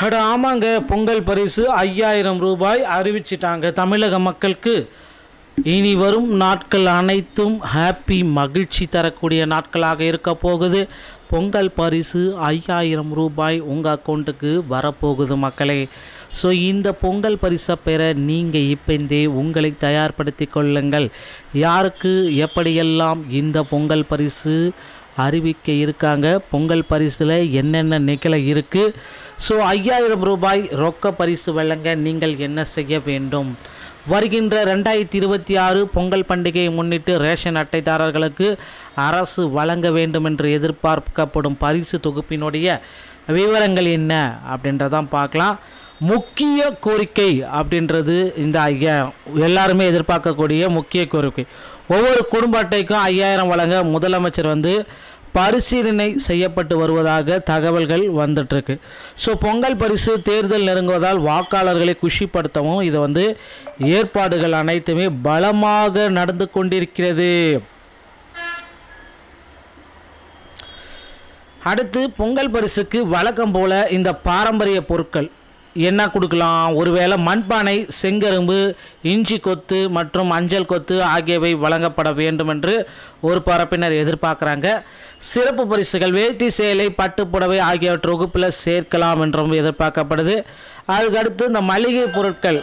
அட ஆமாங்க, பொங்கல் பரிசு 5000 ரூபாய் அறிவிச்சிட்டாங்க தமிழக மக்களுக்கு. இனி வரும் நாட்கள் அனைத்தும் ஹாப்பி மகிழ்ச்சி தரக்கூடிய நாட்களாக இருக்க போகுது. பொங்கல் பரிசு 5000 ரூபாய் உங்கள் அக்கௌண்ட்டுக்கு வரப்போகுது மக்களே. ஸோ இந்த பொங்கல் பரிசை பெற நீங்கள் இப்போந்தே உங்களை தயார்படுத்தி கொள்ளுங்கள். யாருக்கு எப்படியெல்லாம் இந்த பொங்கல் பரிசு அறிவிக்க இருக்காங்க, பொங்கல் பரிசில் என்னென்ன நிகழ இருக்குது. ஸோ 5000 ரூபாய் ரொக்க பரிசு வழங்க நீங்கள் என்ன செய்ய வேண்டும்? வருகின்ற 2026 பொங்கல் பண்டிகையை முன்னிட்டு ரேஷன் அட்டைதாரர்களுக்கு அரசு வழங்க வேண்டும் என்று எதிர்பார்க்கப்படும் பரிசு தொகுப்பினுடைய விவரங்கள் என்ன அப்படின்றதான் பார்க்கலாம். முக்கிய கோரிக்கை அப்படின்றது இந்த எல்லாருமே எதிர்பார்க்கக்கூடிய முக்கிய கோரிக்கை. ஒவ்வொரு குடும்ப அட்டைக்கும் 5000 வழங்க முதலமைச்சர் பரிசீலனை செய்யப்பட்டு வருவதாக தகவல்கள் வந்துட்டுருக்கு. ஸோ பொங்கல் பரிசு தேர்தல் நெருங்குவதால் வாக்காளர்களை குஷிப்படுத்தவும் இதை ஏற்பாடுகள் அனைத்துமே பலமாக நடந்து கொண்டிருக்கிறது. அடுத்து பொங்கல் பரிசுக்கு வழக்கம் போல இந்த பாரம்பரிய பொருட்கள் என்ன கொடுக்கலாம்? ஒருவேளை மண்பானை, செங்கரும்பு, இஞ்சி கொத்து மற்றும் மஞ்சள் கொத்து ஆகியவை வழங்கப்பட வேண்டும் என்று ஒரு பரப்பினர் எதிர்பார்க்குறாங்க. சிறப்பு பரிசுகள் வேட்டி, சேலை, பட்டுப்புடவை ஆகியவற்றை வகுப்பில் சேர்க்கலாம் என்றும் எதிர்பார்க்கப்படுது. அதுக்கடுத்து இந்த மளிகை பொருட்கள்,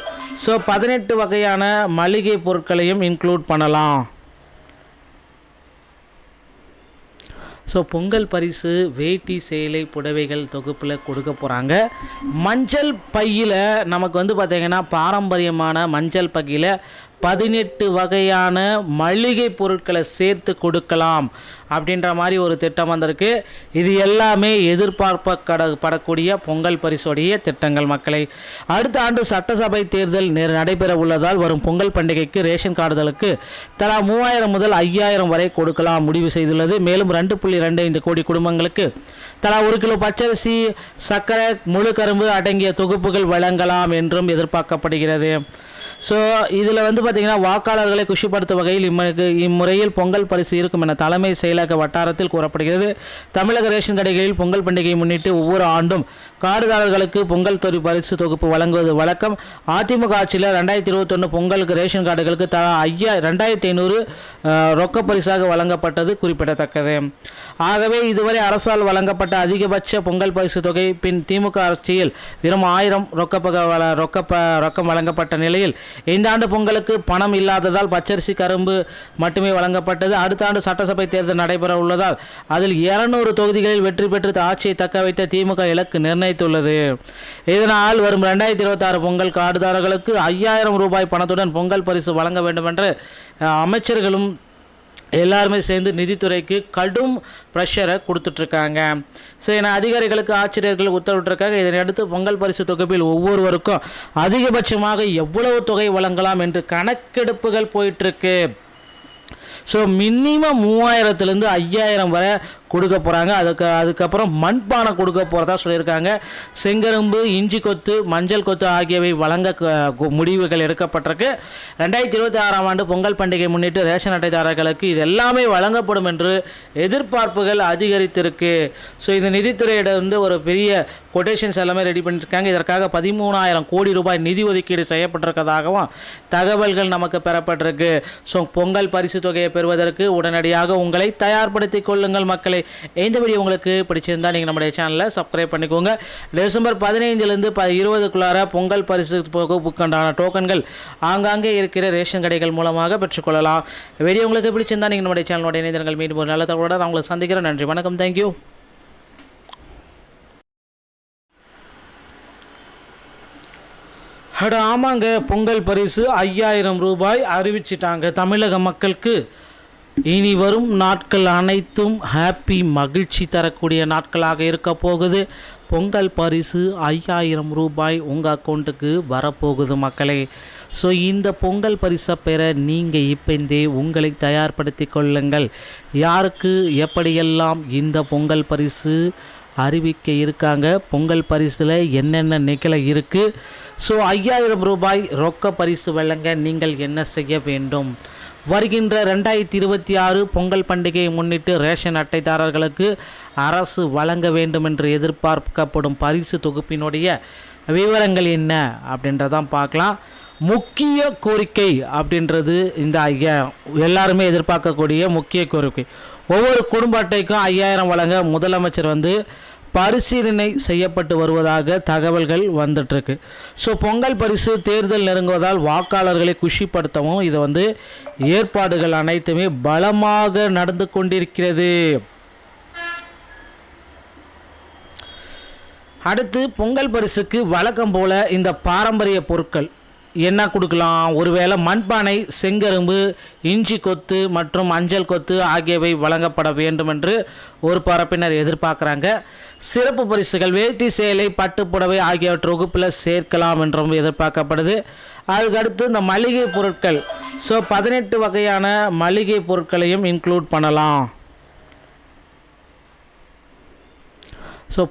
ஸோ 18 வகையான மளிகை பொருட்களையும் இன்க்ளூட் பண்ணலாம். ஸோ பொங்கல் பரிசு வேட்டி, சேலை, புடவைகள் தொகுப்பில் கொடுக்க போகிறாங்க. மஞ்சள் பையில் நமக்கு பார்த்திங்கன்னா பாரம்பரியமான மஞ்சள் பையில் 18 வகையான மளிகை பொருட்களை சேர்த்து கொடுக்கலாம் அப்படின்ற மாதிரி ஒரு திட்டம் வந்திருக்கு. இது எல்லாமே எதிர்பார்க்கப்படக்கூடிய பொங்கல் பரிசுடைய திட்டங்கள் மக்களை. அடுத்த ஆண்டு சட்டசபை தேர்தல் நடைபெற உள்ளதால் வரும் பொங்கல் பண்டிகைக்கு ரேஷன் கார்டுகளுக்கு தலா 3000 முதல் 5000 வரை கொடுக்கலாம் முடிவு செய்துள்ளது. மேலும் 2.25 கோடி குடும்பங்களுக்கு தலா 1 கிலோ பச்சரிசி, சர்க்கரை, முழு கரும்பு அடங்கிய தொகுப்புகள் வழங்கலாம் என்றும் எதிர்பார்க்கப்படுகிறது. ஸோ இதில் பார்த்திங்கன்னா வாக்காளர்களை குஷிப்படுத்தும் வகையில் இம்முறையில் பொங்கல் பரிசு இருக்கும் என தலைமை செயலக வட்டாரத்தில் கூறப்படுகிறது. தமிழக ரேஷன் கடைகளில் பொங்கல் பண்டிகையை முன்னிட்டு ஒவ்வொரு ஆண்டும் கார்டுதாரர்களுக்கு பொங்கல் பரிசு தொகுப்பு வழங்குவது வழக்கம். அதிமுக ஆட்சியில் 2021 பொங்கலுக்கு ரேஷன் கார்டுகளுக்கு தலா 2500 ரொக்க பரிசாக வழங்கப்பட்டது குறிப்பிடத்தக்கது. ஆகவே இதுவரை அரசால் வழங்கப்பட்ட அதிகபட்ச பொங்கல் பரிசு தொகை பின் திமுக ஆட்சியில் வெறும் 1000 ரொக்கம் வழங்கப்பட்ட நிலையில் இந்த ஆண்டு பொங்கலுக்கு பணம் இல்லாததால் பச்சரிசி, கரும்பு மட்டுமே வழங்கப்பட்டது. அடுத்த ஆண்டு சட்டசபை தேர்தல் நடைபெற உள்ளதால் அதில் 200 தொகுதிகளில் வெற்றி பெற்று ஆட்சியை தக்க வைத்த திமுக இலக்கு நிர்ணயித்துள்ளது. இதனால் வரும் 2026 பொங்கல் கார்டுதாரர்களுக்கு 5000 ரூபாய் பணத்துடன் பொங்கல் பரிசு வழங்க வேண்டும் என்று அமைச்சர்களும் எல்லாருமே சேர்ந்து நிதித்துறைக்கு கடும் ப்ரெஷரை கொடுத்துட்ருக்காங்க. ஸோ என அதிகாரிகளுக்கு ஆட்சியர்கள் உத்தரவிட்டிருக்காங்க. இதனையடுத்து பொங்கல் பரிசு தொகுப்பில் ஒவ்வொருவருக்கும் அதிகபட்சமாக எவ்வளவு தொகை வழங்கலாம் என்று கணக்கெடுப்புகள் போயிட்டுருக்கு. ஸோ மினிமம் 3000லேருந்து 5000 வரை கொடுக்க போகிறாங்க. அதுக்கப்புறம் மண்பானை கொடுக்க போகிறதா சொல்லியிருக்காங்க. செங்கரும்பு, இஞ்சி கொத்து, மஞ்சள் கொத்து ஆகியவை வழங்க முடிவுகள் எடுக்கப்பட்டிருக்கு. 2026 ஆண்டு பொங்கல் பண்டிகை முன்னிட்டு ரேஷன் அட்டைதாரர்களுக்கு இது எல்லாமே வழங்கப்படும் என்று எதிர்பார்ப்புகள் அதிகரித்திருக்கு. ஸோ இந்த நிதித்துறையிடம் ஒரு பெரிய கொட்டேஷன்ஸ் எல்லாமே ரெடி பண்ணியிருக்காங்க. இதற்காக 13,000 கோடி ரூபாய் நிதி ஒதுக்கீடு செய்யப்பட்டிருக்கதாகவும் தகவல்கள் நமக்கு பெறப்பட்டிருக்கு. ஸோ பொங்கல் பரிசு தொகையை பெறுவதற்கு உடனடியாக உங்களை தயார்படுத்திக் கொள்ளுங்கள் மக்களை. இந்த வீடியோ உங்களுக்கு பிடிச்சிருந்தா நீங்கள் நம்முடைய சேனலை சப்ஸ்கிரைப் பண்ணிக்கோங்க. டிசம்பர் 15லேருந்து 20க்குள்ளார பொங்கல் பரிசு தொகுப்புக்கான டோக்கன்கள் ஆங்காங்கே இருக்கிற ரேஷன் கடைகள் மூலமாக பெற்றுக்கொள்ளலாம். வீடியோ உங்களுக்கு பிடிச்சிருந்தா நீங்கள் நம்முடைய சேனலோட இணையதளங்கள் மீண்டும் ஒரு நல்ல தகவலோட நான் உங்களை சந்திக்கிறேன். நன்றி, வணக்கம், தேங்க்யூ. அட ஆமாங்க, பொங்கல் பரிசு 5000 ரூபாய் அறிவிச்சிட்டாங்க தமிழக மக்களுக்கு. இனி வரும் நாட்கள் அனைத்தும் ஹாப்பி மகிழ்ச்சி தரக்கூடிய நாட்களாக இருக்க போகுது. பொங்கல் பரிசு 5000 ரூபாய் உங்கள் அக்கௌண்ட்டுக்கு வரப்போகுது மக்களே. ஸோ இந்த பொங்கல் பரிசை பெற நீங்கள் இப்போந்தே உங்களை தயார்படுத்தி கொள்ளுங்கள். யாருக்கு எப்படியெல்லாம் இந்த பொங்கல் பரிசு அறிவிக்க இருக்காங்க, பொங்கல் பரிசில் என்னென்ன நிகழ இருக்குது. ஸோ 5000 ரூபாய் ரொக்க பரிசு வழங்க நீங்கள் என்ன செய்ய வேண்டும்? வருகின்ற 2026 பொங்கல் பண்டிகையை முன்னிட்டு ரேஷன் அட்டைதாரர்களுக்கு அரசு வழங்க வேண்டும் என்று எதிர்பார்க்கப்படும் பரிசு தொகுப்பினுடைய விவரங்கள் என்ன அப்படின்றதான் பார்க்கலாம். முக்கிய கோரிக்கை அப்படின்றது இந்த எல்லாருமே எதிர்பார்க்கக்கூடிய முக்கிய கோரிக்கை. ஒவ்வொரு குடும்ப அட்டைக்கும் 5000 வழங்க முதலமைச்சர் பரிசீலனை செய்யப்பட்டு வருவதாக தகவல்கள் வந்துட்டுருக்கு. ஸோ பொங்கல் பரிசு தேர்தல் நெருங்குவதால் வாக்காளர்களை குஷிப்படுத்தவும் இதை ஏற்பாடுகள் அனைத்துமே பலமாக நடந்து கொண்டிருக்கிறது. அடுத்து பொங்கல் பரிசுக்கு வழக்கம் போல இந்த பாரம்பரிய பொருட்கள் என்ன கொடுக்கலாம்? ஒருவேளை மண்பானை, செங்கரும்பு, இஞ்சி கொத்து மற்றும் மஞ்சள் கொத்து ஆகியவை வழங்கப்பட வேண்டும் என்று ஒரு பரப்பினர் எதிர்பார்க்குறாங்க. சிறப்பு பரிசுகள் வேட்டி, சேலை, பட்டுப்புடவை ஆகியவற்றை வகுப்பில் சேர்க்கலாம் என்றும் எதிர்பார்க்கப்படுது. அதுக்கடுத்து இந்த மளிகை பொருட்கள், 18 வகையான மளிகை பொருட்களையும் இன்க்ளூட் பண்ணலாம்.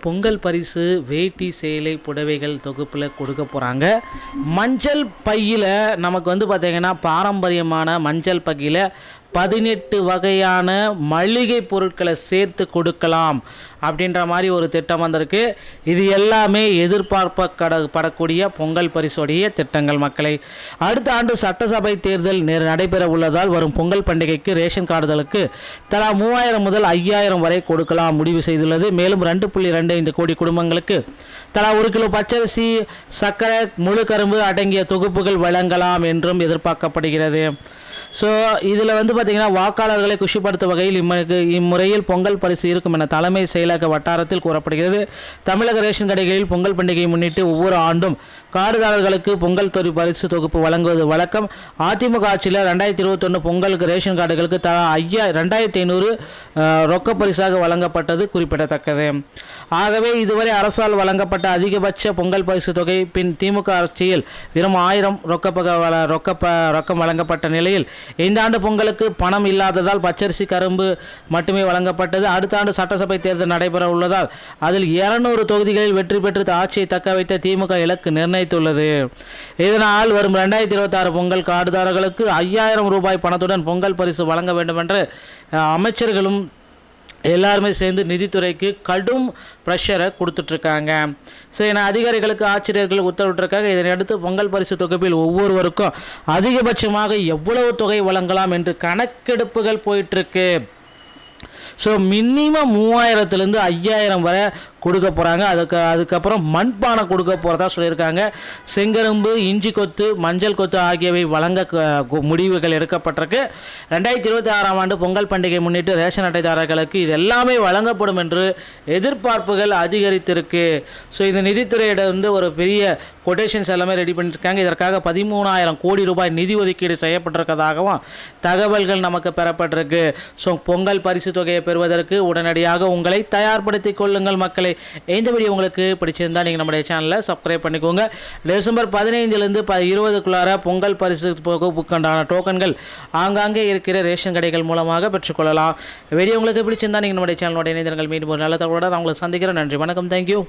பொங்கல் பரிசு வேட்டி, சேலை, புடவைகள் தொகுப்பில் கொடுக்க போகிறாங்க. மஞ்சள் பையில் நமக்கு பார்த்திங்கன்னா பாரம்பரியமான மஞ்சள் பையில் 18 வகையான மளிகை பொருட்களை சேர்த்து கொடுக்கலாம் அப்படின்ற மாதிரி ஒரு திட்டம் வந்திருக்கு. இது எல்லாமே எதிர்பார்க்கப்படக்கூடிய பொங்கல் பரிசுடைய திட்டங்கள். மக்களை, அடுத்த ஆண்டு சட்டசபை தேர்தல் நடைபெற உள்ளதால் வரும் பொங்கல் பண்டிகைக்கு ரேஷன் கார்டுகளுக்கு தலா 3000 முதல் 5000 வரை கொடுக்கலாம் முடிவு செய்துள்ளது. மேலும் 2.25 கோடி குடும்பங்களுக்கு தலா 1 கிலோ பச்சரிசி, சர்க்கரை, முழு கரும்பு அடங்கிய தொகுப்புகள் வழங்கலாம் என்றும் எதிர்பார்க்கப்படுகிறது. இதில் பார்த்திங்கன்னா வாக்காளர்களை குஷிப்படுத்தும் வகையில் இம்முறையில் பொங்கல் பரிசு இருக்கும் என தலைமை செயலக வட்டாரத்தில் கூறப்படுகிறது. தமிழக ரேஷன் கடைகளில் பொங்கல் பண்டிகையை முன்னிட்டு ஒவ்வொரு ஆண்டும் கார்டுதாரர்களுக்கு பொங்கல் பரிசு தொகுப்பு வழங்குவது வழக்கம். அதிமுக ஆட்சியில் 2021 பொங்கலுக்கு ரேஷன் கார்டுகளுக்கு தலா 2500 ரொக்க பரிசாக வழங்கப்பட்டது குறிப்பிடத்தக்கது. ஆகவே இதுவரை அரசால் வழங்கப்பட்ட அதிகபட்ச பொங்கல் பரிசு தொகை பின் திமுக ஆட்சியில் வெறும் 1000 ரொக்கம் வழங்கப்பட்ட நிலையில் இந்த ஆண்டு பொங்கலுக்கு பணம் இல்லாததால் பச்சரிசி, கரும்பு மட்டுமே வழங்கப்பட்டது. அடுத்த ஆண்டு சட்டசபை தேர்தல் நடைபெற உள்ளதால் அதில் 200 தொகுதிகளில் வெற்றி பெற்று ஆட்சியை தக்க வைத்த திமுக இலக்கு நிர்ணயித்துள்ளது. இதனால் வரும் 2026 பொங்கல் கார்டுதாரர்களுக்கு 5000 ரூபாய் பணத்துடன் பொங்கல் பரிசு வழங்க வேண்டும் என்று அமைச்சர்களும் எல்லாருமே சேர்ந்து நிதித்துறைக்கு கடும் ப்ரெஷரை கொடுத்துட்ருக்காங்க. என அதிகாரிகளுக்கு ஆட்சியர்கள் உத்தரவிட்டிருக்காங்க. இதனையடுத்து பொங்கல் பரிசு தொகுப்பில் ஒவ்வொருவருக்கும் அதிகபட்சமாக எவ்வளவு தொகை வழங்கலாம் என்று கணக்கெடுப்புகள் போயிட்டுருக்கு. மினிமம் 3000லேருந்து 5000 வரை கொடுக்க போகிறாங்க. அதுக்கப்புறம் மண்பானை கொடுக்க போகிறதா சொல்லியிருக்காங்க. செங்கரும்பு, இஞ்சி கொத்து, மஞ்சள் கொத்து ஆகியவை வழங்க முடிவுகள் எடுக்கப்பட்டிருக்கு. 2026 ஆண்டு பொங்கல் பண்டிகை முன்னிட்டு ரேஷன் அட்டைதாரர்களுக்கு இது எல்லாமே வழங்கப்படும் என்று எதிர்பார்ப்புகள் அதிகரித்திருக்கு. இந்த நிதித்துறையிடம் ஒரு பெரிய கொட்டேஷன்ஸ் எல்லாமே ரெடி பண்ணியிருக்காங்க. இதற்காக 13,000 கோடி ரூபாய் நிதி ஒதுக்கீடு செய்யப்பட்டிருக்கதாகவும் தகவல்கள் நமக்கு பெறப்பட்டிருக்கு. பொங்கல் பரிசு தொகையை பெறுவதற்கு உடனடியாக உங்களை தயார்படுத்திக் கொள்ளுங்கள் மக்களை. இந்த வீடியோ உங்களுக்கு பிடிச்சிருந்தால் நீங்கள் நம்முடைய சேனலை சப்ஸ்கிரைப் பண்ணிக்கோங்க. டிசம்பர் 15லேருந்து 20க்குள்ளார பொங்கல் பரிசு புக்குண்டான டோக்கன்கள் ஆங்காங்கே இருக்கிற ரேஷன் கடைகள் மூலமாக பெற்றுக்கொள்ளலாம். வீடியோ உங்களுக்கு பிடிச்சிருந்தால் நீங்கள் நம்முடைய சேனலோட இணைந்திருங்கள். மீண்டும் ஒரு நல்ல தகவலோடு நான் உங்களை சந்திக்கிறேன். நன்றி, வணக்கம், தேங்க்யூ.